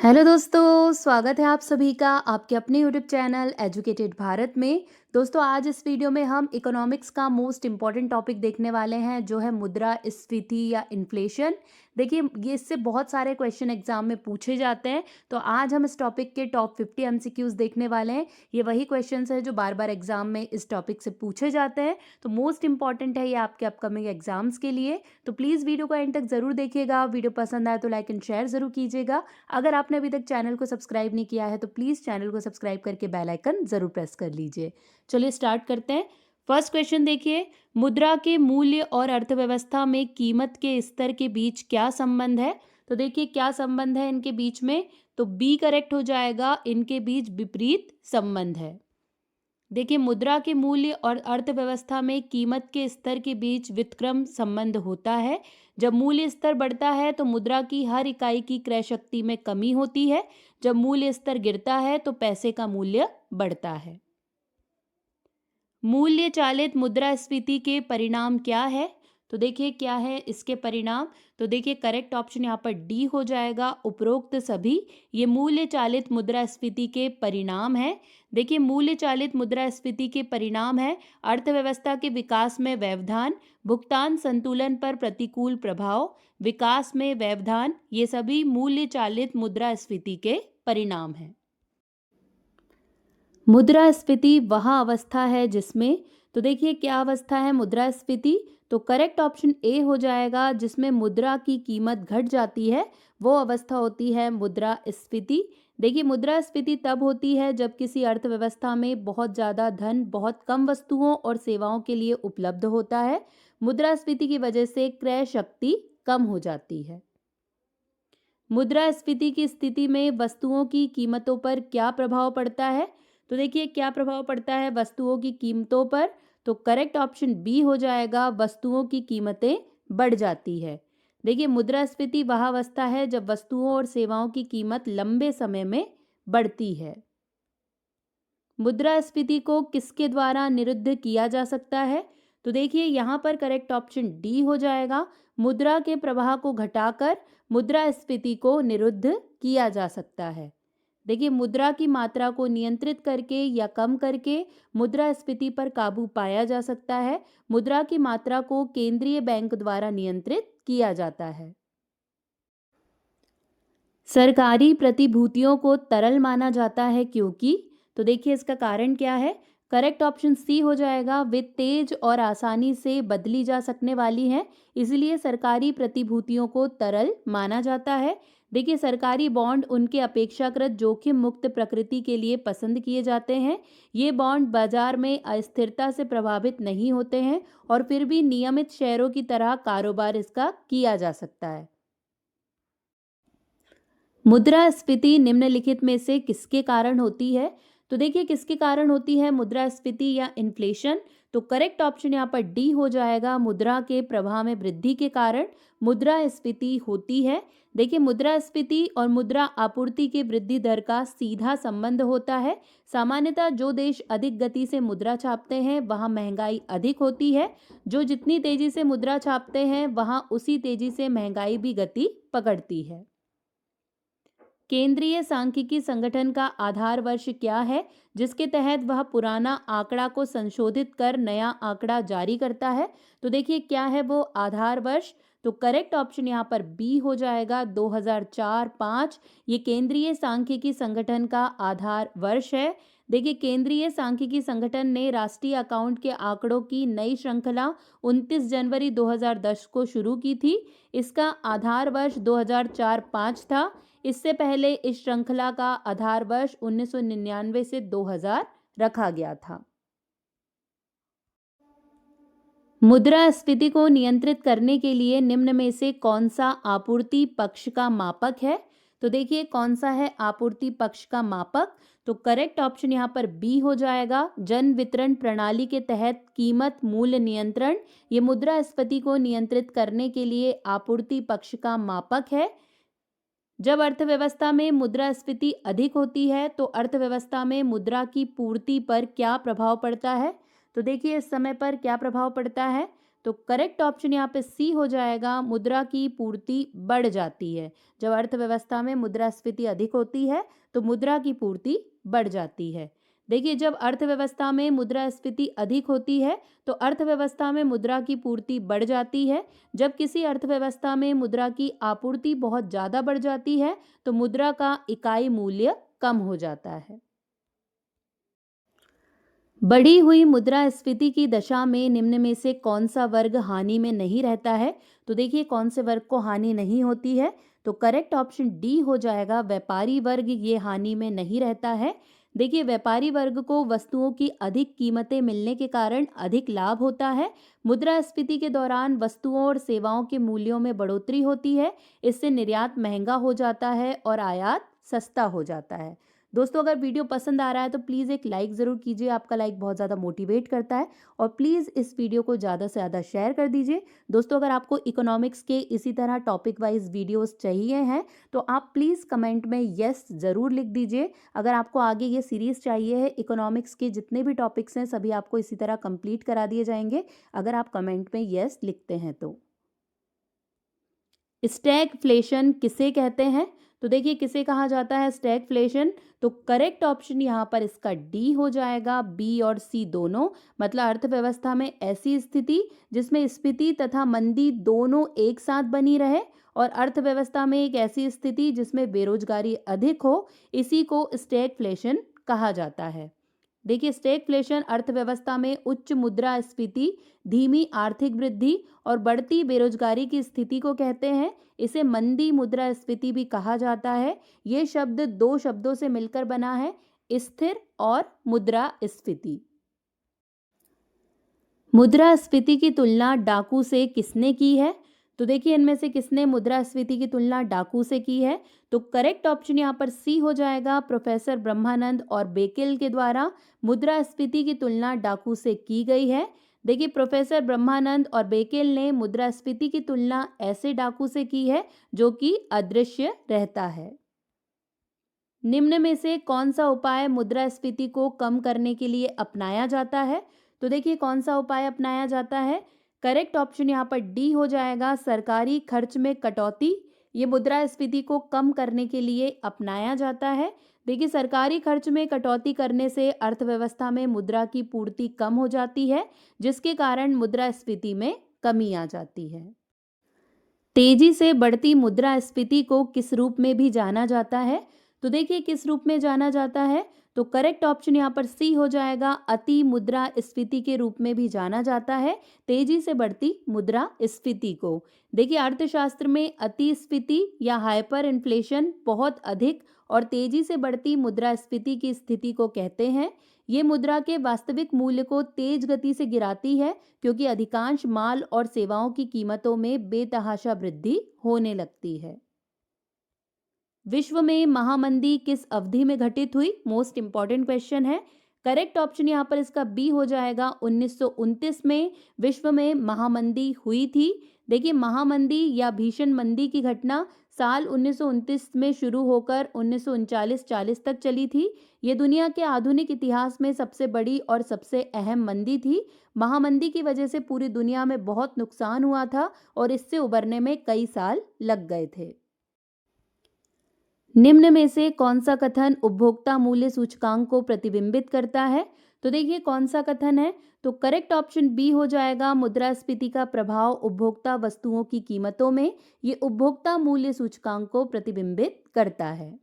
Hello दोस्तों, स्वागत है आप सभी का आपके अपने यूट्यूब चैनल एजुकेटेड भारत में। दोस्तों, आज इस वीडियो में हम इकोनॉमिक्स का मोस्ट इम्पॉर्टेंट टॉपिक देखने वाले हैं, जो है मुद्रास्फीति या इन्फ्लेशन। देखिए, ये इससे बहुत सारे क्वेश्चन एग्जाम में पूछे जाते हैं, तो आज हम इस टॉपिक के टॉप 50 एमसीक्यूज देखने वाले हैं। ये वही क्वेश्चंस हैं जो बार बार एग्जाम में इस टॉपिक से पूछे जाते हैं, तो मोस्ट इंपॉर्टेंट है ये आपके अपकमिंग एग्जाम्स के लिए। तो प्लीज़ वीडियो को एंड तक ज़रूर देखिएगा। वीडियो पसंद आए तो लाइक एंड शेयर ज़रूर कीजिएगा। अगर आपने अभी तक चैनल को सब्सक्राइब नहीं किया है तो प्लीज़ चैनल को सब्सक्राइब करके बेल आइकन ज़रूर प्रेस कर लीजिए। चलिए स्टार्ट करते हैं। फर्स्ट क्वेश्चन देखिए, मुद्रा के मूल्य और अर्थव्यवस्था में कीमत के स्तर के बीच क्या संबंध है? तो देखिए क्या संबंध है इनके बीच में, तो बी करेक्ट हो जाएगा, इनके बीच विपरीत संबंध है। देखिए, मुद्रा के मूल्य और अर्थव्यवस्था में कीमत के स्तर के बीच व्युत्क्रम संबंध होता है। जब मूल्य स्तर बढ़ता है तो मुद्रा की हर इकाई की क्रय शक्ति में कमी होती है। जब मूल्य स्तर गिरता है तो पैसे का मूल्य बढ़ता है। मूल्य चालित मुद्रास्फीति के परिणाम क्या है? तो देखिए क्या है इसके परिणाम। तो देखिए करेक्ट ऑप्शन यहाँ पर डी हो जाएगा, उपरोक्त सभी। ये मूल्य चालित मुद्रास्फीति के परिणाम है। देखिए मूल्य चालित मुद्रास्फीति के परिणाम है अर्थव्यवस्था के विकास में व्यवधान, भुगतान संतुलन पर प्रतिकूल प्रभाव, विकास में व्यवधान, ये सभी मूल्य चालित मुद्रास्फीति के परिणाम हैं। मुद्रास्फीति वह अवस्था है जिसमें, तो देखिए क्या अवस्था है मुद्रास्फीति, तो करेक्ट ऑप्शन ए हो जाएगा, जिसमें मुद्रा की कीमत घट जाती है वो अवस्था होती है मुद्रास्फीति। देखिए मुद्रास्फीति तब होती है जब किसी अर्थव्यवस्था में बहुत ज़्यादा धन बहुत कम वस्तुओं और सेवाओं के लिए उपलब्ध होता है। मुद्रास्फीति की वजह से क्रय शक्ति कम हो जाती है। मुद्रास्फीति की स्थिति में वस्तुओं की कीमतों पर क्या प्रभाव पड़ता है? तो देखिए क्या प्रभाव पड़ता है वस्तुओं की कीमतों पर, तो करेक्ट ऑप्शन बी हो जाएगा, वस्तुओं की कीमतें बढ़ जाती है। देखिए मुद्रास्फीति वह अवस्था है जब वस्तुओं और सेवाओं की कीमत लंबे समय में बढ़ती है। मुद्रास्फीति को किसके द्वारा निरुद्ध किया जा सकता है? तो देखिए यहाँ पर करेक्ट ऑप्शन डी हो जाएगा, मुद्रा के प्रवाह को घटाकर मुद्रास्फीति को निरुद्ध किया जा सकता है। देखिए मुद्रा की मात्रा को नियंत्रित करके या कम करके मुद्रास्फीति पर काबू पाया जा सकता है। मुद्रा की मात्रा को केंद्रीय बैंक द्वारा नियंत्रित किया जाता है। सरकारी प्रतिभूतियों को तरल माना जाता है क्योंकि, तो देखिए इसका कारण क्या है? करेक्ट ऑप्शन सी हो जाएगा, वे तेज और आसानी से बदली जा सकने वाली हैं, इसलिए सरकारी प्रतिभूतियों को तरल माना जाता है। देखिए सरकारी बॉन्ड उनके अपेक्षाकृत जोखिम मुक्त प्रकृति के लिए पसंद किए जाते हैं। ये बॉन्ड बाजार में अस्थिरता से प्रभावित नहीं होते हैं और फिर भी नियमित शेयरों की तरह कारोबार इसका किया जा सकता है। मुद्रास्फीति निम्नलिखित में से किसके कारण होती है? तो देखिए किसके कारण होती है मुद्रास्फीति या इन्फ्लेशन, तो करेक्ट ऑप्शन यहाँ पर डी हो जाएगा, मुद्रा के प्रवाह में वृद्धि के कारण मुद्रास्फीति होती है। देखिए मुद्रास्फीति और मुद्रा आपूर्ति के वृद्धि दर का सीधा संबंध होता है। सामान्यतः जो देश अधिक गति से मुद्रा छापते हैं वहाँ महंगाई अधिक होती है। जो जितनी तेजी से मुद्रा छापते हैं वहाँ उसी तेजी से महंगाई भी गति पकड़ती है। केंद्रीय सांख्यिकी संगठन का आधार वर्ष क्या है जिसके तहत वह पुराना आंकड़ा को संशोधित कर नया आंकड़ा जारी करता है? तो देखिए क्या है वो आधार वर्ष, तो करेक्ट ऑप्शन यहाँ पर बी हो जाएगा, 2004-5 ये केंद्रीय सांख्यिकी संगठन का आधार वर्ष है। देखिए केंद्रीय सांख्यिकी संगठन ने राष्ट्रीय अकाउंट के आंकड़ों की नई श्रृंखला 29 जनवरी 2010 को शुरू की थी। इसका आधार वर्ष 2004-5 था। इससे पहले इस श्रृंखला का आधार वर्ष 1999 से 2000 रखा गया था। मुद्रास्फीति को नियंत्रित करने के लिए निम्न में से कौन सा आपूर्ति पक्ष का मापक है? तो देखिए कौन सा है आपूर्ति पक्ष का मापक, तो करेक्ट ऑप्शन यहाँ पर बी हो जाएगा, जन वितरण प्रणाली के तहत कीमत मूल्य नियंत्रण। ये मुद्रास्फीति को नियंत्रित करने के लिए आपूर्ति पक्ष का मापक है। जब अर्थव्यवस्था में मुद्रास्फीति अधिक होती है तो अर्थव्यवस्था में मुद्रा की पूर्ति पर क्या प्रभाव पड़ता है? तो देखिए इस समय पर क्या प्रभाव पड़ता है, तो करेक्ट ऑप्शन यहाँ पे सी हो जाएगा, मुद्रा की पूर्ति बढ़ जाती है। जब अर्थव्यवस्था में मुद्रास्फीति अधिक होती है तो मुद्रा की पूर्ति बढ़ जाती है। देखिए, जब अर्थव्यवस्था में मुद्रास्फीति अधिक होती है तो अर्थव्यवस्था में मुद्रा की पूर्ति बढ़ जाती है। जब किसी अर्थव्यवस्था में मुद्रा की आपूर्ति बहुत ज़्यादा बढ़ जाती है तो मुद्रा का इकाई मूल्य कम हो जाता है। बढ़ी हुई मुद्रास्फीति की दशा में निम्न में से कौन सा वर्ग हानि में नहीं रहता है? तो देखिए, कौन से वर्ग को हानि नहीं होती है? तो करेक्ट ऑप्शन डी हो जाएगा, व्यापारी वर्ग ये हानि में नहीं रहता है। देखिए, व्यापारी वर्ग को वस्तुओं की अधिक कीमतें मिलने के कारण अधिक लाभ होता है। मुद्रास्फीति के दौरान वस्तुओं और सेवाओं के मूल्यों में बढ़ोतरी होती है। इससे निर्यात महंगा हो जाता है और आयात सस्ता हो जाता है। दोस्तों, अगर वीडियो पसंद आ रहा है तो प्लीज़ एक लाइक ज़रूर कीजिए, आपका लाइक बहुत ज़्यादा मोटिवेट करता है। और प्लीज़ इस वीडियो को ज़्यादा से ज़्यादा शेयर कर दीजिए। दोस्तों, अगर आपको इकोनॉमिक्स के इसी तरह टॉपिक वाइज वीडियोस चाहिए हैं तो आप प्लीज़ कमेंट में येस ज़रूर लिख दीजिए। अगर आपको आगे ये सीरीज़ चाहिए है, इकोनॉमिक्स के जितने भी टॉपिक्स हैं सभी आपको इसी तरह कंप्लीट करा दिए जाएंगे अगर आप कमेंट में येस लिखते हैं तो। स्टैगफ्लेशन किसे कहते हैं? तो देखिए, किसे कहा जाता है स्टैगफ्लेशन? तो करेक्ट ऑप्शन यहाँ पर इसका डी हो जाएगा, बी और सी दोनों। मतलब अर्थव्यवस्था में ऐसी स्थिति जिसमें स्फीति तथा मंदी दोनों एक साथ बनी रहे और अर्थव्यवस्था में एक ऐसी स्थिति जिसमें बेरोजगारी अधिक हो, इसी को स्टैगफ्लेशन कहा जाता है। देखिए, स्टैगफ्लेशन अर्थव्यवस्था में उच्च मुद्रास्फीति, धीमी आर्थिक वृद्धि और बढ़ती बेरोजगारी की स्थिति को कहते हैं। इसे मंदी मुद्रास्फीति भी कहा जाता है। ये शब्द दो शब्दों से मिलकर बना है, स्थिर और मुद्रास्फीति। मुद्रास्फीति की तुलना डाकू से किसने की है? तो देखिए, इनमें से किसने मुद्रास्फीति की तुलना डाकू से की है? तो करेक्ट ऑप्शन यहाँ पर सी हो जाएगा, प्रोफेसर ब्रह्मानंद और बेकेल के द्वारा मुद्रास्फीति की तुलना डाकू से की गई है। देखिए, प्रोफेसर ब्रह्मानंद और बेकेल ने मुद्रास्फीति की तुलना ऐसे डाकू से की है जो कि अदृश्य रहता है। निम्न में से कौन सा उपाय मुद्रास्फीति को कम करने के लिए अपनाया जाता है? तो देखिए, कौन सा उपाय अपनाया जाता है? करेक्ट ऑप्शन यहाँ पर डी हो जाएगा, सरकारी खर्च में कटौती। ये मुद्रास्फीति को कम करने के लिए अपनाया जाता है। देखिए, सरकारी खर्च में कटौती करने से अर्थव्यवस्था में मुद्रा की पूर्ति कम हो जाती है, जिसके कारण मुद्रास्फीति में कमी आ जाती है। तेजी से बढ़ती मुद्रास्फीति को किस रूप में भी जाना जाता है? तो देखिए, किस रूप में जाना जाता है? तो करेक्ट ऑप्शन यहाँ पर सी हो जाएगा, अति मुद्रास्फीति के रूप में भी जाना जाता है तेजी से बढ़ती मुद्रास्फीति को। देखिए, अर्थशास्त्र में अतिस्फीति या हाइपर इन्फ्लेशन बहुत अधिक और तेजी से बढ़ती मुद्रास्फीति की स्थिति को कहते हैं। ये मुद्रा के वास्तविक मूल्य को तेज गति से गिराती है क्योंकि अधिकांश माल और सेवाओं की कीमतों में बेतहाशा वृद्धि होने लगती है। विश्व में महामंदी किस अवधि में घटित हुई? मोस्ट इंपॉर्टेंट क्वेश्चन है। करेक्ट ऑप्शन यहाँ पर इसका बी हो जाएगा, 1929 में विश्व में महामंदी हुई थी। देखिए, महामंदी या भीषण मंदी की घटना साल 1929 में शुरू होकर 1939-40 तक चली थी। ये दुनिया के आधुनिक इतिहास में सबसे बड़ी और सबसे अहम मंदी थी। महामंदी की वजह से पूरी दुनिया में बहुत नुकसान हुआ था और इससे उबरने में कई साल लग गए थे। निम्न में से कौन सा कथन उपभोक्ता मूल्य सूचकांक को प्रतिबिंबित करता है? तो देखिए, कौन सा कथन है? तो करेक्ट ऑप्शन बी हो जाएगा, मुद्रास्फीति का प्रभाव उपभोक्ता वस्तुओं की कीमतों में। ये उपभोक्ता मूल्य सूचकांक को प्रतिबिंबित करता है।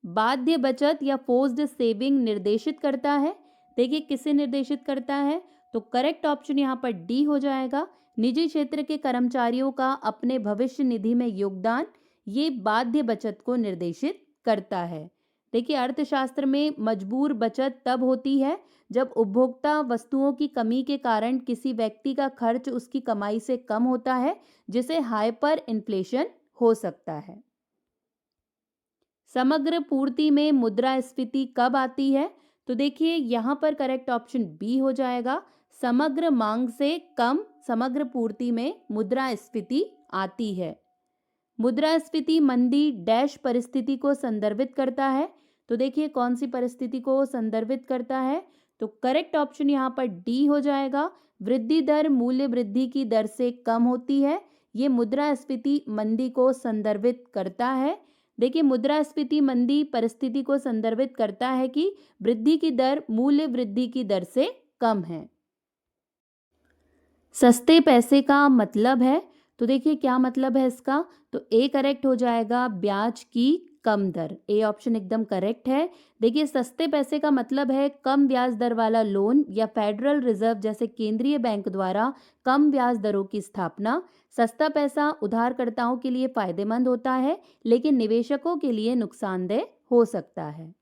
बाध्य बचत या फोर्स्ड सेविंग निर्देशित करता है। देखिए, किसे निर्देशित करता है? तो करेक्ट ऑप्शन यहाँ पर डी हो जाएगा, निजी क्षेत्र के कर्मचारियों का अपने भविष्य निधि में योगदान। ये बाध्य बचत को निर्देशित करता है। देखिए, अर्थशास्त्र में मजबूर बचत तब होती है जब उपभोक्ता वस्तुओं की कमी के कारण किसी व्यक्ति का खर्च उसकी कमाई से कम होता है, जिसे हाइपर इन्फ्लेशन हो सकता है। समग्र पूर्ति में मुद्रास्फीति कब आती है? तो देखिए, यहाँ पर करेक्ट ऑप्शन बी हो जाएगा, समग्र मांग से कम समग्र पूर्ति में मुद्रास्फीति आती है। मुद्रास्फीति मंदी डैश परिस्थिति को संदर्भित करता है। तो देखिए, कौन सी परिस्थिति को संदर्भित करता है? तो करेक्ट ऑप्शन यहाँ पर डी हो जाएगा। वृद्धि दर मूल्य वृद्धि की दर से कम होती है। ये मुद्रास्फीति मंदी को संदर्भित करता है। देखिए, मुद्रास्फीति मंदी परिस्थिति को संदर्भित करता है कि वृद्धि की दर मूल्य वृद्धि की दर से कम है। सस्ते पैसे का मतलब है, तो देखिए क्या मतलब है इसका, तो ए करेक्ट हो जाएगा, ब्याज की कम दर। ए ऑप्शन एकदम करेक्ट है। देखिए, सस्ते पैसे का मतलब है कम ब्याज दर वाला लोन या फेडरल रिजर्व जैसे केंद्रीय बैंक द्वारा कम ब्याज दरों की स्थापना। सस्ता पैसा उधारकर्ताओं के लिए फायदेमंद होता है, लेकिन निवेशकों के लिए नुकसानदेह हो सकता है।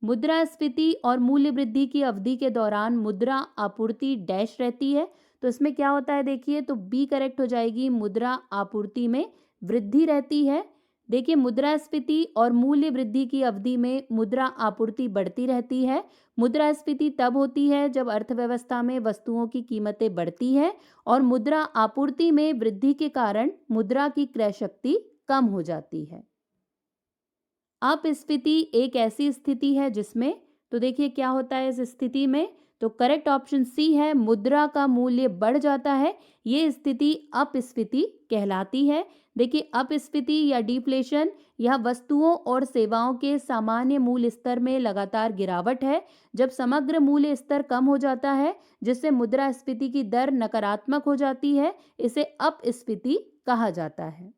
मुद्रास्फीति और मूल्य वृद्धि की अवधि के दौरान मुद्रा आपूर्ति डैश रहती है। तो इसमें क्या होता है, देखिए, तो बी करेक्ट हो जाएगी, मुद्रा आपूर्ति में वृद्धि रहती है। देखिए, मुद्रास्फीति और मूल्य वृद्धि की अवधि में मुद्रा आपूर्ति बढ़ती रहती है। मुद्रास्फीति तब होती है जब अर्थव्यवस्था में वस्तुओं की कीमतें बढ़ती है और मुद्रा आपूर्ति में वृद्धि के कारण मुद्रा की क्रय शक्ति कम हो जाती है। अपस्फीति एक ऐसी स्थिति है जिसमें, तो देखिए क्या होता है इस स्थिति में, तो करेक्ट ऑप्शन सी है, मुद्रा का मूल्य बढ़ जाता है। ये स्थिति अपस्फीति कहलाती है। देखिए, अपस्फीति या डिफ्लेशन यह वस्तुओं और सेवाओं के सामान्य मूल्य स्तर में लगातार गिरावट है। जब समग्र मूल्य स्तर कम हो जाता है जिससे मुद्रास्फीति की दर नकारात्मक हो जाती है, इसे अपस्फीति कहा जाता है।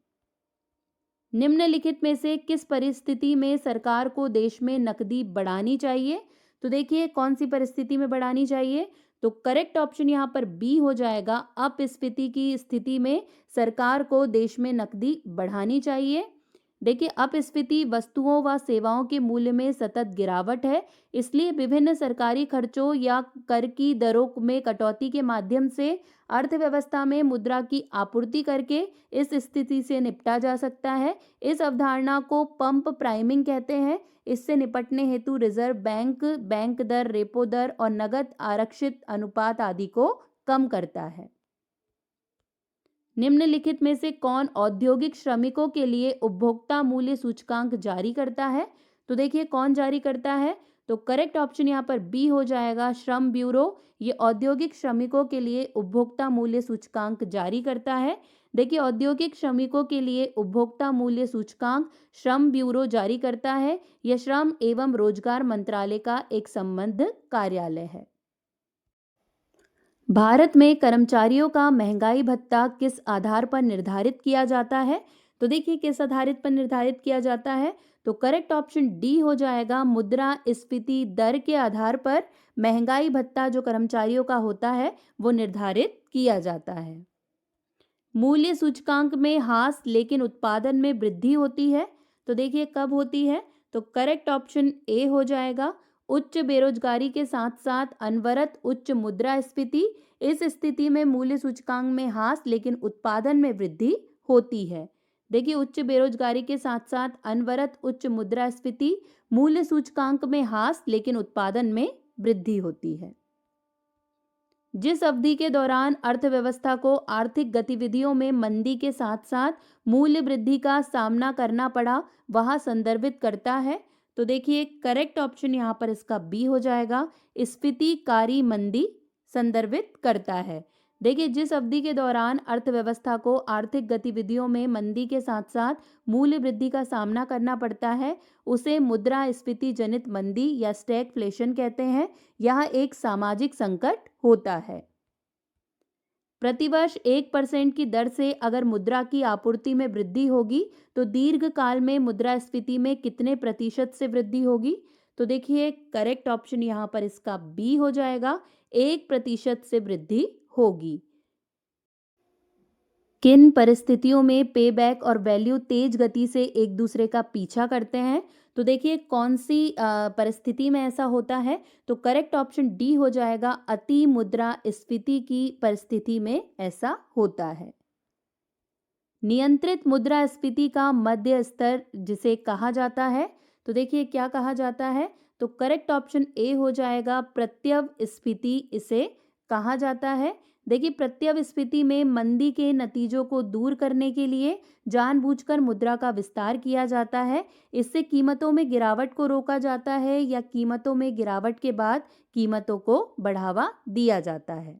निम्नलिखित में से किस परिस्थिति में सरकार को देश में नकदी बढ़ानी चाहिए, तो देखिए कौन सी परिस्थिति में बढ़ानी चाहिए, तो करेक्ट ऑप्शन यहाँ पर बी हो जाएगा, अपस्फीति की स्थिति में सरकार को देश में नकदी बढ़ानी चाहिए। देखिए, अपस्फीति वस्तुओं व सेवाओं के मूल्य में सतत गिरावट है, इसलिए विभिन्न सरकारी खर्चों या कर की दरों में कटौती के माध्यम से अर्थव्यवस्था में मुद्रा की आपूर्ति करके इस स्थिति से निपटा जा सकता है। इस अवधारणा को पंप प्राइमिंग कहते हैं। इससे निपटने हेतु रिजर्व बैंक बैंक दर, रेपो दर और नकद आरक्षित अनुपात आदि को कम करता है। निम्नलिखित में से कौन औद्योगिक श्रमिकों के लिए उपभोक्ता मूल्य सूचकांक जारी करता है, तो देखिए कौन जारी करता है, तो करेक्ट ऑप्शन यहाँ पर बी हो जाएगा, श्रम ब्यूरो। ये औद्योगिक श्रमिकों के लिए उपभोक्ता मूल्य सूचकांक जारी करता है। देखिए, औद्योगिक श्रमिकों के लिए उपभोक्ता मूल्य सूचकांक श्रम ब्यूरो जारी करता है। यह श्रम एवं रोजगार मंत्रालय का एक संबद्ध कार्यालय है। भारत में कर्मचारियों का महंगाई भत्ता किस आधार पर निर्धारित किया जाता है, तो देखिए किस आधारित पर निर्धारित किया जाता है, तो करेक्ट ऑप्शन डी हो जाएगा, मुद्रास्फीति दर के आधार पर महंगाई भत्ता जो कर्मचारियों का होता है वो निर्धारित किया जाता है। मूल्य सूचकांक में ह्रास लेकिन उत्पादन में वृद्धि होती है, तो देखिए कब होती है, तो करेक्ट ऑप्शन ए हो जाएगा, उच्च बेरोजगारी के साथ साथ अनवरत उच्च मुद्रास्फीति। इस स्थिति में मूल्य सूचकांक में ह्रास लेकिन उत्पादन में वृद्धि होती है। देखिए, उच्च बेरोजगारी के साथ साथ अनवरत उच्च मुद्रास्फीति, मूल्य सूचकांक में ह्रास लेकिन उत्पादन में वृद्धि होती है। जिस अवधि के दौरान अर्थव्यवस्था को आर्थिक गतिविधियों में मंदी के साथ साथ मूल्य वृद्धि का सामना करना पड़ा, वह संदर्भित करता है, तो देखिए करेक्ट ऑप्शन यहाँ पर इसका बी हो जाएगा, स्फीतिकारी मंदी संदर्भित करता है। देखिए, जिस अवधि के दौरान अर्थव्यवस्था को आर्थिक गतिविधियों में मंदी के साथ साथ मूल्य वृद्धि का सामना करना पड़ता है उसे मुद्रास्फीति जनित मंदी या स्टैगफ्लेशन कहते हैं। यह एक सामाजिक संकट होता है। प्रतिवर्ष 1% की दर से अगर मुद्रा की आपूर्ति में वृद्धि होगी तो दीर्घकाल में मुद्रास्फीति में कितने प्रतिशत से वृद्धि होगी, तो देखिए करेक्ट ऑप्शन यहाँ पर इसका बी हो जाएगा, 1% से वृद्धि होगी। किन परिस्थितियों में पेबैक और वैल्यू तेज गति से एक दूसरे का पीछा करते हैं, तो देखिए कौन सी परिस्थिति में ऐसा होता है, तो करेक्ट ऑप्शन डी हो जाएगा, अति मुद्रास्फीति की परिस्थिति में ऐसा होता है। नियंत्रित मुद्रास्फीति का मध्य स्तर जिसे कहा जाता है, तो देखिए क्या कहा जाता है, तो करेक्ट ऑप्शन ए हो जाएगा, प्रत्यवस्फीति इसे कहा जाता है। देखिए प्रत्यवस्फीति में मंदी के नतीजों को दूर करने के लिए जानबूझकर मुद्रा का विस्तार किया जाता है। इससे कीमतों में गिरावट को रोका जाता है या कीमतों में गिरावट के बाद कीमतों को बढ़ावा दिया जाता है।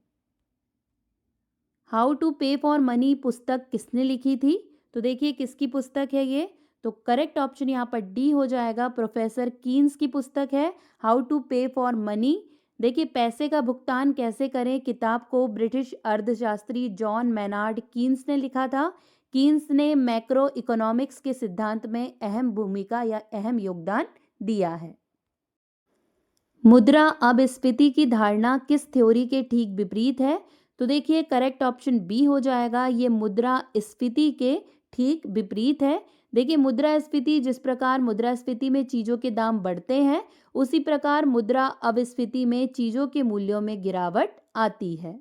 हाउ टू पे फॉर मनी पुस्तक किसने लिखी थी? तो देखिए किसकी पुस्तक है ये? तो करेक्ट ऑप्शन यहाँ पर डी हो जाएगा, प्रोफेसर कीन्स की पुस्तक है हाउ टू पे फॉर मनी। देखिए पैसे का भुगतान कैसे करें किताब को ब्रिटिश अर्थशास्त्री जॉन मैनार्ड कीन्स ने लिखा था। कीन्स ने मैक्रो इकोनॉमिक्स के सिद्धांत में अहम भूमिका या अहम योगदान दिया है। मुद्रा अपस्फीति की धारणा किस थ्योरी के ठीक विपरीत है? तो देखिए करेक्ट ऑप्शन बी हो जाएगा, ये मुद्रा स्फीति के ठीक विपरीत है। देखिए मुद्रास्फीति, जिस प्रकार मुद्रास्फीति में चीजों के दाम बढ़ते हैं उसी प्रकार मुद्रा अपस्फीति में चीजों के मूल्यों में गिरावट आती है।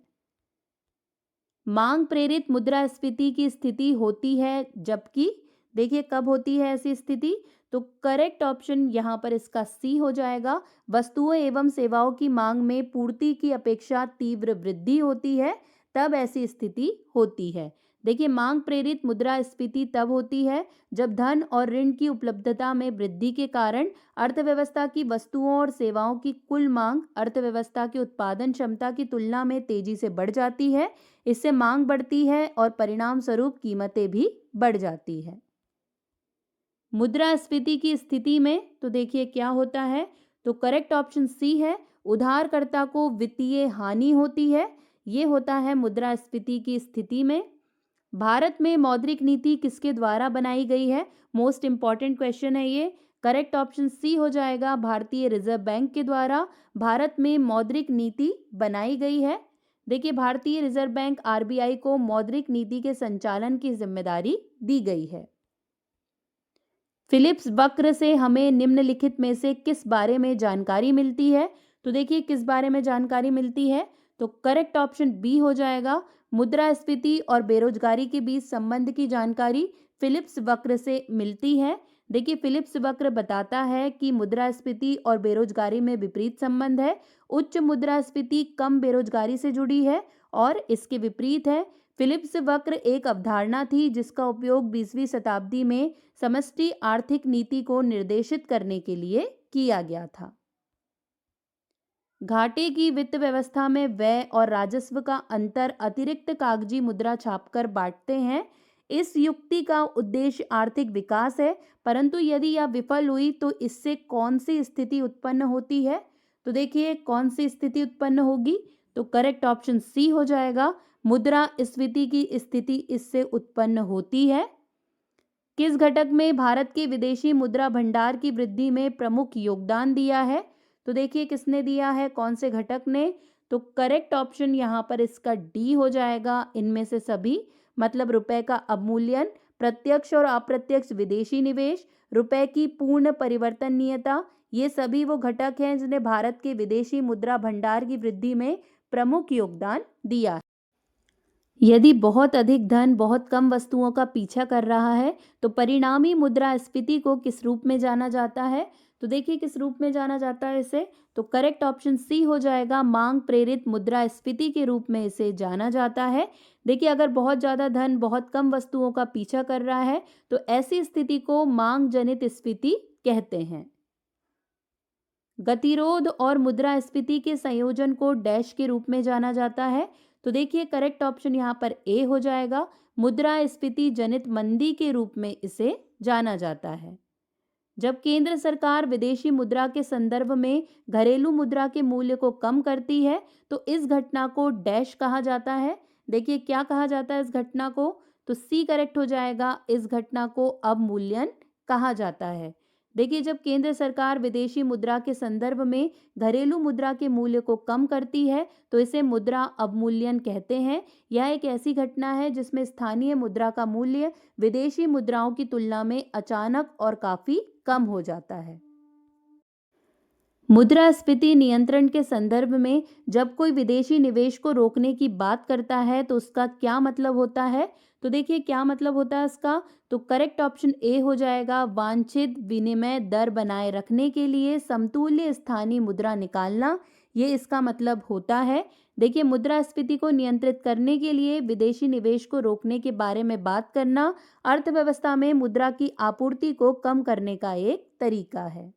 मांग प्रेरित मुद्रास्फीति की स्थिति होती है जबकि, देखिए कब होती है ऐसी स्थिति? तो करेक्ट ऑप्शन यहाँ पर इसका सी हो जाएगा, वस्तुओं एवं सेवाओं की मांग में पूर्ति की अपेक्षा तीव्र वृद्धि होती है तब ऐसी स्थिति होती है। देखिए मांग प्रेरित मुद्रास्फीति तब होती है जब धन और ऋण की उपलब्धता में वृद्धि के कारण अर्थव्यवस्था की वस्तुओं और सेवाओं की कुल मांग अर्थव्यवस्था की उत्पादन क्षमता की तुलना में तेजी से बढ़ जाती है। इससे मांग बढ़ती है और परिणाम स्वरूप कीमतें भी बढ़ जाती है। मुद्रास्फीति की स्थिति में तो देखिए क्या होता है? तो करेक्ट ऑप्शन सी है, उधारकर्ता को वित्तीय हानि होती है। ये होता है मुद्रास्फीति की स्थिति में। भारत में मौद्रिक नीति किसके द्वारा बनाई गई है? मोस्ट इंपॉर्टेंट क्वेश्चन है ये। करेक्ट ऑप्शन सी हो जाएगा, भारतीय रिजर्व बैंक के द्वारा भारत में मौद्रिक नीति बनाई गई है। देखिए भारतीय रिजर्व बैंक आरबीआई को मौद्रिक नीति के संचालन की जिम्मेदारी दी गई है। फिलिप्स वक्र से हमें निम्नलिखित में से किस बारे में जानकारी मिलती है? तो देखिए किस बारे में जानकारी मिलती है? तो करेक्ट ऑप्शन बी हो जाएगा, मुद्रास्फीति और बेरोजगारी के बीच संबंध की जानकारी फिलिप्स वक्र से मिलती है। देखिए फिलिप्स वक्र बताता है कि मुद्रास्फीति और बेरोजगारी में विपरीत संबंध है। उच्च मुद्रास्फीति कम बेरोजगारी से जुड़ी है और इसके विपरीत है। फिलिप्स वक्र एक अवधारणा थी जिसका उपयोग 20वीं शताब्दी में समष्टि आर्थिक नीति को निर्देशित करने के लिए किया गया था। घाटे की वित्त व्यवस्था में व्यय और राजस्व का अंतर अतिरिक्त कागजी मुद्रा छापकर बांटते हैं। इस युक्ति का उद्देश्य आर्थिक विकास है, परंतु यदि यह विफल हुई तो इससे कौन सी स्थिति उत्पन्न होती है? तो देखिए कौन सी स्थिति उत्पन्न होगी? तो करेक्ट ऑप्शन सी हो जाएगा, मुद्रास्फीति की स्थिति इससे उत्पन्न होती है। किस घटक में भारत के विदेशी मुद्रा भंडार की वृद्धि में प्रमुख योगदान दिया है? तो देखिए किसने दिया है, कौन से घटक ने? तो करेक्ट ऑप्शन यहाँ पर इसका डी हो जाएगा, इनमें से सभी। मतलब रुपए का अवमूल्यन, प्रत्यक्ष और अप्रत्यक्ष विदेशी निवेश, रुपए की पूर्ण परिवर्तनीयता, ये सभी वो घटक हैं जिन्हें भारत के विदेशी मुद्रा भंडार की वृद्धि में प्रमुख योगदान दिया है। यदि बहुत अधिक धन बहुत कम वस्तुओं का पीछा कर रहा है तो परिणामी मुद्रास्फीति को किस रूप में जाना जाता है? तो देखिए किस रूप में जाना जाता है इसे? तो करेक्ट ऑप्शन सी हो जाएगा, मांग प्रेरित मुद्रास्फीति के रूप में इसे जाना जाता है। देखिए अगर बहुत ज़्यादा धन बहुत कम वस्तुओं का पीछा कर रहा है तो ऐसी स्थिति को मांग जनित स्फीति कहते हैं। गतिरोध और मुद्रास्फीति के संयोजन को डैश के रूप में जाना जाता है। तो देखिए करेक्ट ऑप्शन यहाँ पर ए हो जाएगा, मुद्रास्फीति जनित मंदी के रूप में इसे जाना जाता है। जब केंद्र सरकार विदेशी मुद्रा के संदर्भ में घरेलू मुद्रा के मूल्य को कम करती है तो इस घटना को डैश कहा जाता है। देखिए क्या कहा जाता है इस घटना को? तो सी करेक्ट हो जाएगा, इस घटना को अवमूल्यन कहा जाता है। देखिए जब केंद्र सरकार विदेशी मुद्रा के संदर्भ में घरेलू मुद्रा के मूल्य को कम करती है तो इसे मुद्रा अवमूल्यन कहते हैं। यह एक ऐसी घटना है जिसमें स्थानीय मुद्रा का मूल्य विदेशी मुद्राओं की तुलना में अचानक और काफी कम हो जाता है। मुद्रास्फीति नियंत्रण के संदर्भ में जब कोई विदेशी निवेश को रोकने की बात करता है तो उसका क्या मतलब होता है? तो देखिए क्या मतलब होता है इसका? तो करेक्ट ऑप्शन ए हो जाएगा, वांछित विनिमय दर बनाए रखने के लिए समतुल्य स्थानीय मुद्रा निकालना, ये इसका मतलब होता है। देखिए, मुद्रास्फीति को नियंत्रित करने के लिए विदेशी निवेश को रोकने के बारे में बात करना अर्थव्यवस्था में मुद्रा की आपूर्ति को कम करने का एक तरीका है।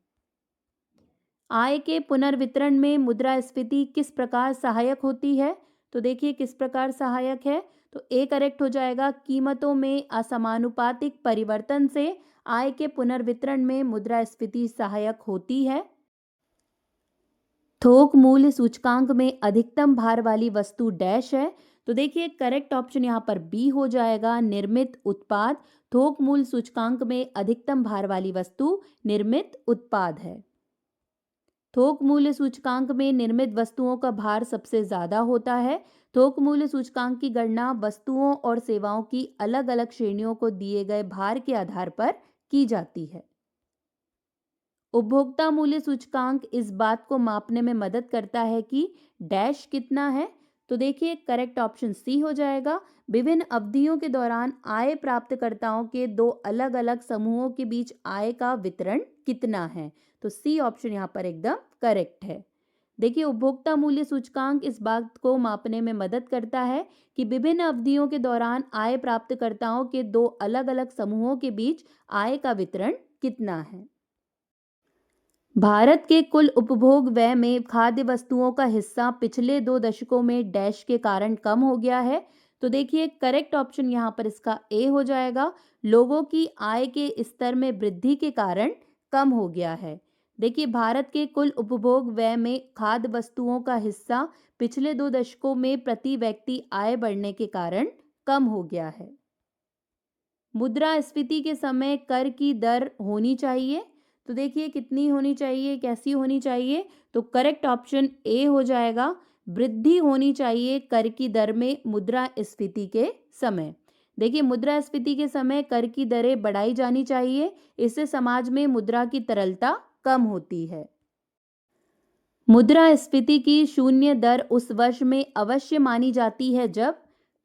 आय के पुनर्वितरण में मुद्रास्फीति किस प्रकार सहायक होती है? तो देखिए, किस प्रकार सहायक है? तो ए करेक्ट हो जाएगा, कीमतों में असमानुपातिक परिवर्तन से आय के पुनर्वितरण में मुद्रास्फीति सहायक होती है। थोक मूल्य सूचकांक में अधिकतम भार वाली वस्तु डैश है। तो देखिए, करेक्ट ऑप्शन यहाँ पर बी हो जाएगा, निर्मित उत्पाद। थोक मूल्य सूचकांक में अधिकतम भार वाली वस्तु निर्मित उत्पाद है। थोक मूल्य सूचकांक में निर्मित वस्तुओं का भार सबसे ज्यादा होता है। थोक मूल्य सूचकांक की गणना वस्तुओं और सेवाओं की अलग अलग श्रेणियों को दिए गए भार के आधार पर की जाती है। उपभोक्ता मूल्य सूचकांक इस बात को मापने में मदद करता है कि डैश कितना है। तो देखिए, करेक्ट ऑप्शन सी हो जाएगा, विभिन्न अवधियों के दौरान आय प्राप्तकर्ताओं के दो अलग अलग समूहों के बीच आय का वितरण कितना है। तो सी ऑप्शन यहाँ पर एकदम करेक्ट है। देखिए, उपभोक्ता मूल्य सूचकांक इस बात को मापने में मदद करता है कि विभिन्न अवधियों के दौरान आय प्राप्तकर्ताओं के दो अलग अलग समूहों के बीच आय का वितरण कितना है। भारत के कुल उपभोग व्यय में खाद्य वस्तुओं का हिस्सा पिछले 2 दशकों में डैश के कारण कम हो गया है। तो देखिए, करेक्ट ऑप्शन यहाँ पर इसका ए हो जाएगा, लोगों की आय के स्तर में वृद्धि के कारण कम हो गया है। देखिए, भारत के कुल उपभोग व्यय में खाद्य वस्तुओं का हिस्सा पिछले 2 दशकों में प्रति व्यक्ति आय बढ़ने के कारण कम हो गया है। मुद्रास्फीति के समय कर की दर होनी चाहिए। तो देखिए, कितनी होनी चाहिए, कैसी होनी चाहिए? तो करेक्ट ऑप्शन ए हो जाएगा, वृद्धि होनी चाहिए कर की दर में मुद्रास्फीति के समय। देखिए, मुद्रास्फीति के समय कर की दरें बढ़ाई जानी चाहिए, इससे समाज में मुद्रा की तरलता कम होती है। मुद्रास्फीति की शून्य दर उस वर्ष में अवश्य मानी जाती है जब,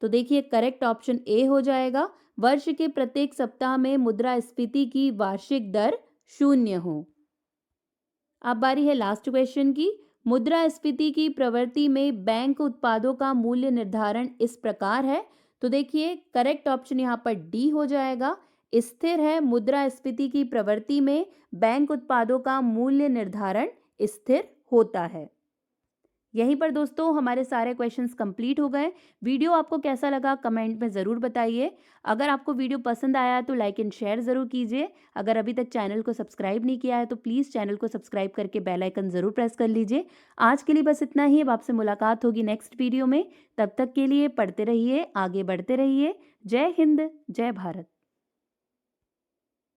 तो देखिए, करेक्ट ऑप्शन ए हो जाएगा, वर्ष के प्रत्येक सप्ताह में मुद्रास्फीति की वार्षिक दर शून्य हो। अब बारी है लास्ट क्वेश्चन की। मुद्रास्फीति की प्रवृत्ति में बैंक उत्पादों का मूल्य निर्धारण इस प्रकार है। तो देखिए, करेक्ट ऑप्शन यहाँ पर डी हो जाएगा, स्थिर है। मुद्रास्फीति की प्रवृत्ति में बैंक उत्पादों का मूल्य निर्धारण स्थिर होता है। यहीं पर दोस्तों हमारे सारे क्वेश्चंस कंप्लीट हो गए। वीडियो आपको कैसा लगा कमेंट में ज़रूर बताइए। अगर आपको वीडियो पसंद आया तो लाइक एंड शेयर ज़रूर कीजिए। अगर अभी तक चैनल को सब्सक्राइब नहीं किया है तो प्लीज़ चैनल को सब्सक्राइब करके बेल आइकन ज़रूर प्रेस कर लीजिए। आज के लिए बस इतना ही। अब आपसे मुलाकात होगी नेक्स्ट वीडियो में। तब तक के लिए पढ़ते रहिए, आगे बढ़ते रहिए। जय हिंद, जय भारत।